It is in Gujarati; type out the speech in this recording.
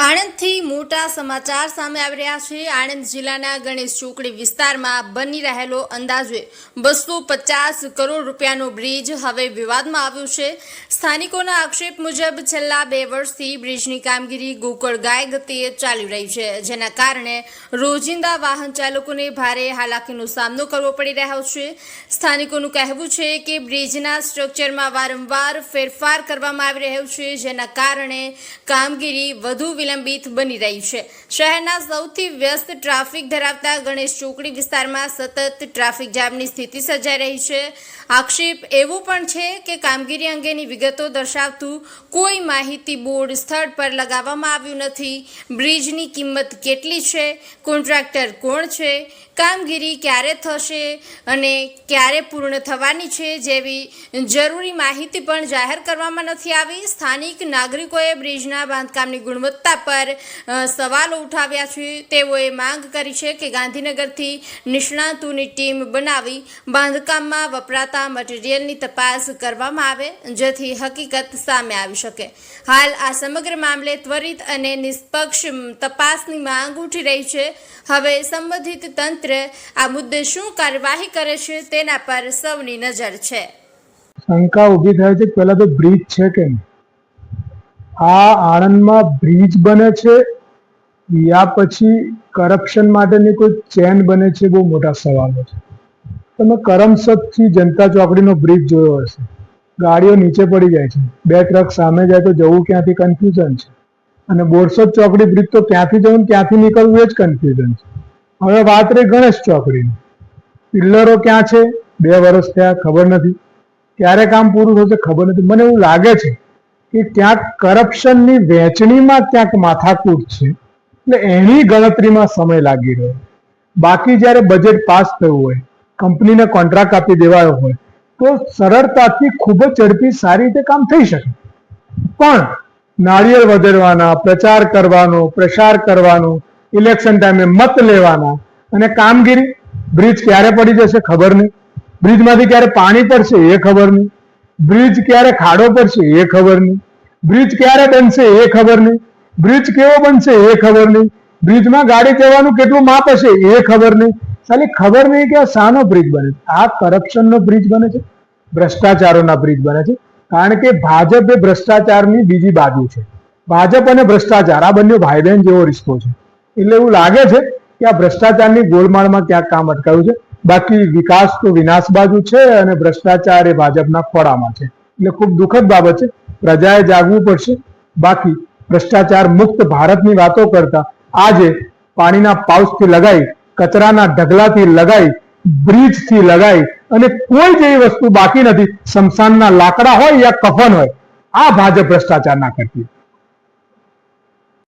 આણંદથી મોટા સમાચાર સામે આવી રહ્યા છે। આણંદ જિલ્લાના ગણેશ ચોકડી વિસ્તારમાં બની રહેલો અંદાજે 250 કરોડ રૂપિયાનો બ્રિજ હવે વિવાદમાં આવ્યો છે। સ્થાનિકોના આક્ષેપ મુજબ છેલ્લા 2 વર્ષથી બ્રિજની કામગીરી ગોકળગાય ગતિએ ચાલી રહી છે, જેના કારણે રોજિંદા વાહન ચાલકોને ભારે હાલાકીનો સામનો કરવો પડી રહ્યો છે। સ્થાનિકોનું કહેવું છે કે બ્રિજના સ્ટ્રક્ચરમાં વારંવાર ફેરફાર કરવામાં આવી રહ્યો છે, જેના કારણે કામગીરી વધુ વિલંબિત બની રહી છે। શહેરના સૌથી વ્યસ્ત ટ્રાફિક ધરાવતા ગણેશ ચોકડી વિસ્તારમાં સતત ટ્રાફિક જામની સ્થિતિ સર્જાઈ રહી છે। આક્ષેપ એવો પણ છે કે કામગીરી અંગેની વિગતો દર્શાવતું કોઈ માહિતી બોર્ડ સ્થળ પર લગાવવામાં આવ્યું નથી। બ્રિજની કિંમત કેટલી છે, કોન્ટ્રાક્ટર કોણ છે, કામગીરી ક્યારે થશે અને ક્યારે પૂર્ણ થવાની છે જેવી જરૂરી માહિતી પણ જાહેર કરવામાં નથી આવી। સ્થાનિક નાગરિકોએ બ્રિજના બાંધકામની ગુણવત્તા પર સવાલો ઉઠાવ્યા છે। તેઓએ માંગ કરી છે કે ગાંધીનગરથી નિષ્ણાતોની ટીમ બનાવી બાંધકામમાં વપરાતા મટીરિયલની તપાસ કરવામાં આવે, જેથી હકીકત સામે આવી શકે। હાલ આ સમગ્ર મામલે ત્વરિત અને નિષ્પક્ષ તપાસની માંગ ઉઠી રહી છે। હવે સંબંધિત તંત્ર આ મુદ્દે શું કાર્યવાહી કરે છે તેના પર સૌની નજર છે। શંકા ઊભી થાય છે પહેલા તો બ્રિજ છે કે નહીં, આ આણંદમાં બ્રિજ બને છે યા પછી કરપ્શન માટેની કોઈ ચેન બને છે, બહુ મોટા સવાલો છે। તમે કરમસદથી જનતા ચોકડીનો બ્રિજ જોયો હશે, ગાડીઓ નીચે પડી જાય છે, 2 ટ્રક સામે જાય તો જવું ક્યાંથી કન્ફ્યુઝન છે, અને બોરસદ ચોકડી બ્રિજ તો ક્યાંથી જવું ક્યાંથી નીકળવું એ જ કન્ફ્યુઝન છે। હવે વાત રહી ગણેશ ચોકડીની, પિલ્લરો ક્યાં છે, 2 વર્ષ થયા, ખબર નથી, ક્યારે કામ પૂરું થશે ખબર નથી। મને એવું લાગે છે કે ક્યાંક કરપ્શનની વહેંચણીમાં ક્યાંક માથાકૂટ છે, એટલે એની ગણતરીમાં સમય લાગી રહ્યો। બાકી જ્યારે બજેટ પાસ થયું હોય, કંપનીને કોન્ટ્રાક્ટ આપી દેવાયો હોય તો સરળતાથી ખૂબ જ ઝડપી સારી રીતે કામ થઈ શકે, પણ નાળિયેર વધેરવાના, પ્રચાર કરવાનો, પ્રસાર કરવાનો, ઇલેક્શન ટાઈમે મત લેવાના, અને કામગીરી બ્રિજ ક્યારે પડી જશે ખબર નહીં, બ્રિજમાંથી ક્યારે પાણી પડશે એ ખબર નહીં, બ્રિજ ક્યારે ખાડો પડશે એ ખબર નહીં, બ્રિજ ક્યારે બનશે એ ખબર નહીં, બ્રિજ કેવો બનશે એ ખબર નહીં, બ્રિજમાં ગાડી જવાનું કેટલું માપ હશે એ ખબર નહીં। ખાલી ખબર નહીં કે આ શાનો બ્રિજ બને છે, આ કરપ્શનનો બ્રિજ બને છે, ભ્રષ્ટાચારોના બ્રિજ બને છે, કારણ કે ભાજપ એ ભ્રષ્ટાચારની બીજી બાજુ છે। ભાજપ અને ભ્રષ્ટાચાર આ બંને ભાઈ બહેન જેવો રિશ્તો છે, એટલે એવું લાગે છે કે આ ભ્રષ્ટાચારની ગોળમાળમાં ક્યાંક કામ અટકાયું છે। બાકી વિકાસ તો વિનાશ બાજુ છે અને ભ્રષ્ટાચાર એ ભાજપના ખોળામાં છે, એટલે ખૂબ દુઃખદ બાબત છે। પ્રજાએ જાગવું પડશે। બાકી ભ્રષ્ટાચાર મુક્ત ભારતની વાતો કરતા આજે પાણીના પાઉચથી લગાઈ, કચરાના ઢગલાથી લગાઈ, બ્રિજથી લગાઈ અને કોઈ જેવી વસ્તુ બાકી નથી, સ્મશાનના લાકડા હોય યા કફન હોય, આ ભાજપ ભ્રષ્ટાચાર ના કરતી।